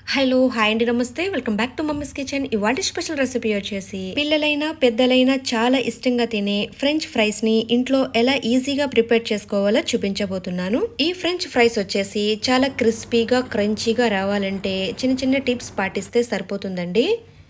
Hello hi అండి నమస్తే welcome back to mummies kitchen. ఇవాళ స్పెషల్ రెసిపీ వచ్చేసి పిల్లలైనా పెద్దలైనా చాలా ఇష్టంగా తినే ఫ్రెంచ్ ఫ్రైస్ ని ఇంట్లో ఎలా ఈజీగా ప్రిపేర్ చేసుకోవాలో చూపించబోతున్నాను. ఈ ఫ్రెంచ్ ఫ్రైస్ వచ్చేసి చాలా క్రిస్పీగా క్రంచీగా రావాలంటే చిన్న చిన్న టిప్స్ పాటిస్తే సరిపోతుందండి.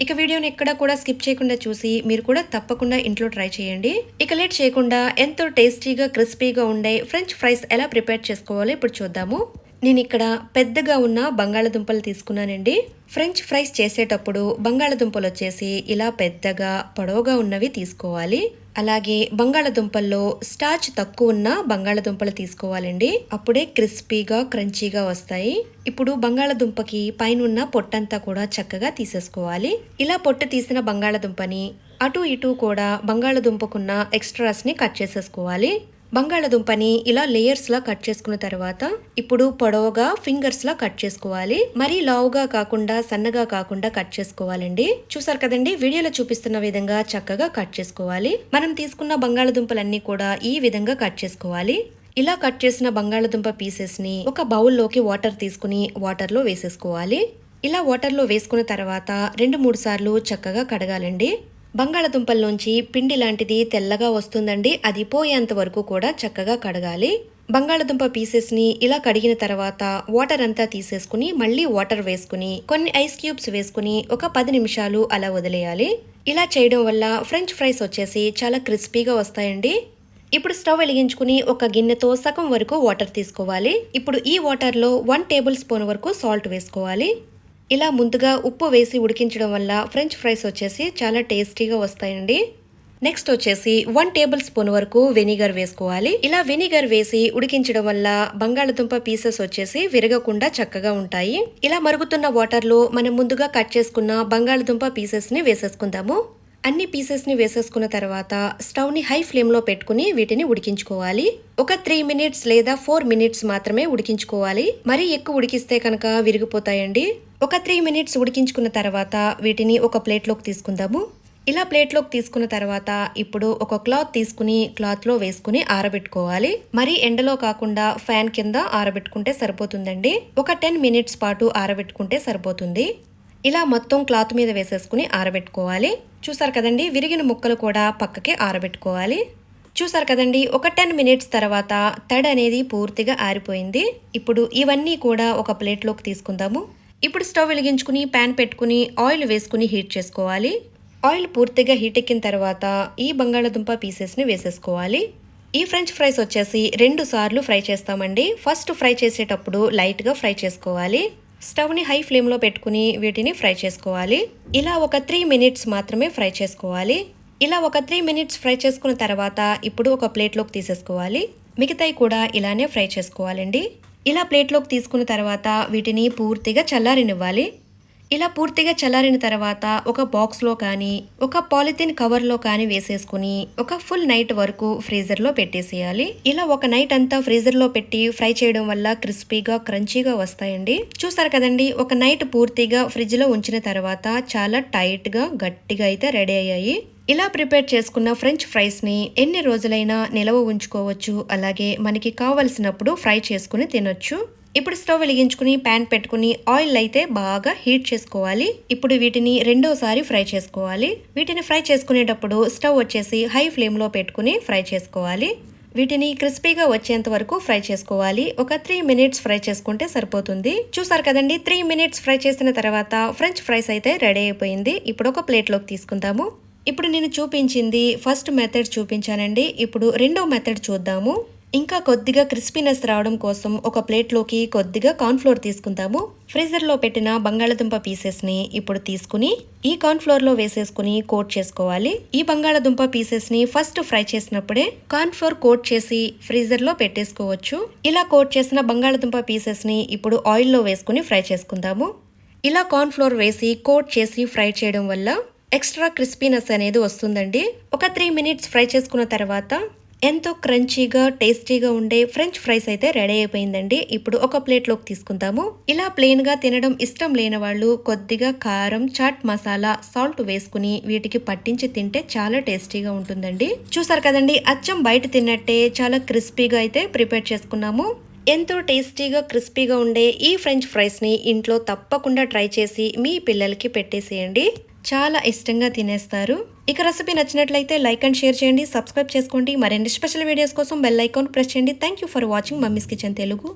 ఇక వీడియోని ఎక్కడా కూడా స్కిప్ చేయకుండా చూసి మీరు కూడా తప్పకుండా ఇంట్లో ట్రై చేయండి. ఇక లేట్ చేయకుండా ఎంతో టేస్టీగా క్రిస్పీగా ఉండే ఫ్రెంచ్ ఫ్రైస్ ఎలా ప్రిపేర్ చేసుకోవాలో ఇప్పుడు చూద్దాము. నేను ఇక్కడ పెద్దగా ఉన్న బంగాళదుంపలు తీసుకున్నానండి. ఫ్రెంచ్ ఫ్రైస్ చేసేటప్పుడు బంగాళదుంపలు వచ్చేసి ఇలా పెద్దగా పొడవుగా ఉన్నవి తీసుకోవాలి. అలాగే బంగాళదుంపల్లో స్టార్చ్ తక్కువ ఉన్న బంగాళదుంపలు తీసుకోవాలండి. అప్పుడే క్రిస్పీగా క్రంచీగా వస్తాయి. ఇప్పుడు బంగాళదుంపకి పైన పొట్టంతా కూడా చక్కగా తీసేసుకోవాలి. ఇలా పొట్టు తీసిన బంగాళదుంపని అటు ఇటు కూడా బంగాళదుంపకున్న ఎక్స్ట్రాస్ ని కట్ చేసేసుకోవాలి. బంగాళదుంపని ఇలా లేయర్స్ లా కట్ చేసుకున్న తర్వాత ఇప్పుడు పొడవుగా ఫింగర్స్ లా కట్ చేసుకోవాలి. మరీ లావుగా కాకుండా సన్నగా కాకుండా కట్ చేసుకోవాలండి. చూసారు కదండి, వీడియోలో చూపిస్తున్న విధంగా చక్కగా కట్ చేసుకోవాలి. మనం తీసుకున్న బంగాళదుంపలన్నీ కూడా ఈ విధంగా కట్ చేసుకోవాలి. ఇలా కట్ చేసిన బంగాళదుంప పీసెస్ ని ఒక బౌల్లోకి వాటర్ తీసుకుని వాటర్ లో వేసేసుకోవాలి. ఇలా వాటర్ లో వేసుకున్న తర్వాత 2-3 సార్లు చక్కగా కడగాలండి. బంగాళదుంపల్లోంచి పిండి లాంటిది తెల్లగా వస్తుందండి. అది పోయేంత వరకు కూడా చక్కగా కడగాలి. బంగాళదుంప పీసెస్ ని ఇలా కడిగిన తర్వాత వాటర్ అంతా తీసేసుకుని మళ్ళీ వాటర్ వేసుకుని కొన్ని ఐస్ క్యూబ్స్ వేసుకుని ఒక 10 నిమిషాలు అలా వదిలేయాలి. ఇలా చేయడం వల్ల ఫ్రెంచ్ ఫ్రైస్ వచ్చేసి చాలా క్రిస్పీగా వస్తాయండి. ఇప్పుడు స్టవ్ వెలిగించుకుని ఒక గిన్నెతో సగం వరకు వాటర్ తీసుకోవాలి. ఇప్పుడు ఈ వాటర్ లో 1 టేబుల్ స్పూన్ వరకు సాల్ట్ వేసుకోవాలి. ఇలా ముందుగా ఉప్పు వేసి ఉడికించడం వల్ల ఫ్రెంచ్ ఫ్రైస్ వచ్చేసి చాలా టేస్టీగా వస్తాయండి. నెక్స్ట్ వచ్చేసి 1 టేబుల్ స్పూన్ వరకు వెనిగర్ వేసుకోవాలి. ఇలా వెనిగర్ వేసి ఉడికించడం వల్ల బంగాళదుంప పీసెస్ వచ్చేసి విరగకుండా చక్కగా ఉంటాయి. ఇలా మరుగుతున్న వాటర్ లో మనం ముందుగా కట్ చేసుకున్న బంగాళదుంప పీసెస్ ని వేసేసుకుందాము. అన్ని పీసెస్ ని వేసేసుకున్న తర్వాత స్టవ్ ని హై ఫ్లేమ్ లో పెట్టుకుని వీటిని ఉడికించుకోవాలి. ఒక 3 మినిట్స్ లేదా 4 మినిట్స్ మాత్రమే ఉడికించుకోవాలి. మరీ ఎక్కువ ఉడికిస్తే కనుక విరిగిపోతాయండి. ఒక 3 మినిట్స్ ఉడికించుకున్న తర్వాత వీటిని ఒక ప్లేట్లోకి తీసుకుందాము. ఇలా ప్లేట్లోకి తీసుకున్న తర్వాత ఇప్పుడు ఒక క్లాత్ తీసుకుని క్లాత్ లో వేసుకుని ఆరబెట్టుకోవాలి. మరీ ఎండలో కాకుండా ఫ్యాన్ కింద ఆరబెట్టుకుంటే సరిపోతుందండి. ఒక 10 మినిట్స్ పాటు ఆరబెట్టుకుంటే సరిపోతుంది. ఇలా మొత్తం క్లాత్ మీద వేసేసుకుని ఆరబెట్టుకోవాలి. చూసారు కదండి, విరిగిన ముక్కలు కూడా పక్కకి ఆరబెట్టుకోవాలి. చూసారు కదండి, ఒక 10 మినిట్స్ తర్వాత తడి అనేది పూర్తిగా ఆరిపోయింది. ఇప్పుడు ఇవన్నీ కూడా ఒక ప్లేట్లోకి తీసుకుందాము. ఇప్పుడు స్టవ్ వెలిగించుకుని ప్యాన్ పెట్టుకుని ఆయిల్ వేసుకుని హీట్ చేసుకోవాలి. ఆయిల్ పూర్తిగా హీట్ ఎక్కిన తర్వాత ఈ బంగాళదుంప పీసెస్ని వేసేసుకోవాలి. ఈ ఫ్రెంచ్ ఫ్రైస్ వచ్చేసి 2 సార్లు ఫ్రై చేస్తామండి. ఫస్ట్ ఫ్రై చేసేటప్పుడు లైట్గా ఫ్రై చేసుకోవాలి. స్టవ్ని హై ఫ్లేమ్లో పెట్టుకుని వీటిని ఫ్రై చేసుకోవాలి. ఇలా ఒక 3 మినిట్స్ మాత్రమే ఫ్రై చేసుకోవాలి. ఇలా ఒక 3 మినిట్స్ ఫ్రై చేసుకున్న తర్వాత ఇప్పుడు ఒక ప్లేట్లోకి తీసేసుకోవాలి. మిగతాయి కూడా ఇలానే ఫ్రై చేసుకోవాలండి. ఇలా ప్లేట్లోకి తీసుకున్న తర్వాత వీటిని పూర్తిగా చల్లారనివ్వాలి. ఇలా పూర్తిగా చల్లారిన తర్వాత ఒక బాక్స్లో కానీ ఒక పాలిథిన్ కవర్లో కానీ వేసేసుకుని ఒక ఫుల్ నైట్ వరకు ఫ్రీజర్లో పెట్టేసేయాలి. ఇలా ఒక నైట్ అంతా ఫ్రీజర్లో పెట్టి ఫ్రై చేయడం వల్ల క్రిస్పీగా క్రంచీగా వస్తాయండి. చూసారు కదండి, ఒక నైట్ పూర్తిగా ఫ్రిడ్జ్లో ఉంచిన తర్వాత చాలా టైట్గా గట్టిగా అయితే రెడీ అయ్యాయి. ఇలా ప్రిపేర్ చేసుకున్న ఫ్రెంచ్ ఫ్రైస్ని ఎన్ని రోజులైనా నిలవ ఉంచుకోవచ్చు. అలాగే మనకి కావలసినప్పుడు ఫ్రై చేసుకుని తినొచ్చు. ఇప్పుడు స్టవ్ వెలిగించుకుని ప్యాన్ పెట్టుకుని ఆయిల్ అయితే బాగా హీట్ చేసుకోవాలి. ఇప్పుడు వీటిని రెండోసారి ఫ్రై చేసుకోవాలి. వీటిని ఫ్రై చేసుకునేటప్పుడు స్టవ్ వచ్చేసి హై ఫ్లేమ్లో పెట్టుకుని ఫ్రై చేసుకోవాలి. వీటిని క్రిస్పీగా వచ్చేంత వరకు ఫ్రై చేసుకోవాలి. ఒక 3 మినిట్స్ ఫ్రై చేసుకుంటే సరిపోతుంది. చూసారు కదండి, 3 మినిట్స్ ఫ్రై చేసిన తర్వాత ఫ్రెంచ్ ఫ్రైస్ అయితే రెడీ అయిపోయింది. ఇప్పుడు ఒక ప్లేట్లోకి తీసుకుందాము. ఇప్పుడు నేను చూపించింది ఫస్ట్ మెథడ్ చూపించానండి. ఇప్పుడు రెండో మెథడ్ చూద్దాము. ఇంకా కొద్దిగా క్రిస్పీనెస్ రావడం కోసం ఒక ప్లేట్లోకి కొద్దిగా కార్న్ఫ్లోర్ తీసుకుందాము. ఫ్రీజర్లో పెట్టిన బంగాళదుంప పీసెస్ని ఇప్పుడు తీసుకుని ఈ కార్న్ఫ్లోర్లో వేసేసుకుని కోట్ చేసుకోవాలి. ఈ బంగాళదుంప పీసెస్ని ఫస్ట్ ఫ్రై చేసినప్పుడే కార్న్ఫ్లోర్ కోట్ చేసి ఫ్రీజర్లో పెట్టేసుకోవచ్చు. ఇలా కోట్ చేసిన బంగాళదుంప పీసెస్ని ఇప్పుడు ఆయిల్లో వేసుకుని ఫ్రై చేసుకుందాము. ఇలా కార్న్ఫ్లోర్ వేసి కోట్ చేసి ఫ్రై చేయడం వల్ల ఎక్స్ట్రా క్రిస్పీనెస్ అనేది వస్తుందండి. ఒక 3 మినిట్స్ ఫ్రై చేసుకున్న తర్వాత ఎంతో క్రంచీగా టేస్టీగా ఉండే ఫ్రెంచ్ ఫ్రైస్ అయితే రెడీ అయిపోయిందండి. ఇప్పుడు ఒక ప్లేట్లోకి తీసుకుందాము. ఇలా ప్లెయిన్గా తినడం ఇష్టం లేని వాళ్ళు కొద్దిగా కారం, చాట్ మసాలా, సాల్ట్ వేసుకుని వీటికి పట్టించి తింటే చాలా టేస్టీగా ఉంటుందండి. చూసారు కదండి, అచ్చం బయట తిన్నట్టే చాలా క్రిస్పీగా అయితే ప్రిపేర్ చేసుకున్నాము. ఎంతో టేస్టీగా క్రిస్పీగా ఉండే ఈ ఫ్రెంచ్ ఫ్రైస్ని ఇంట్లో తప్పకుండా ట్రై చేసి మీ పిల్లలకి పెట్టేసేయండి. చాలా ఇష్టంగా తినేస్తారు. ఇక రెసిపీ నచ్చినట్లయితే లైక్ అండ్ షేర్ చేయండి, సబ్స్క్రైబ్ చేసుకోండి. మరిన్ని స్పెషల్ వీడియోస్ కోసం బెల్ ఐకాన్ ప్రెస్ చేయండి. Thank you for watching mummies kitchen Telugu.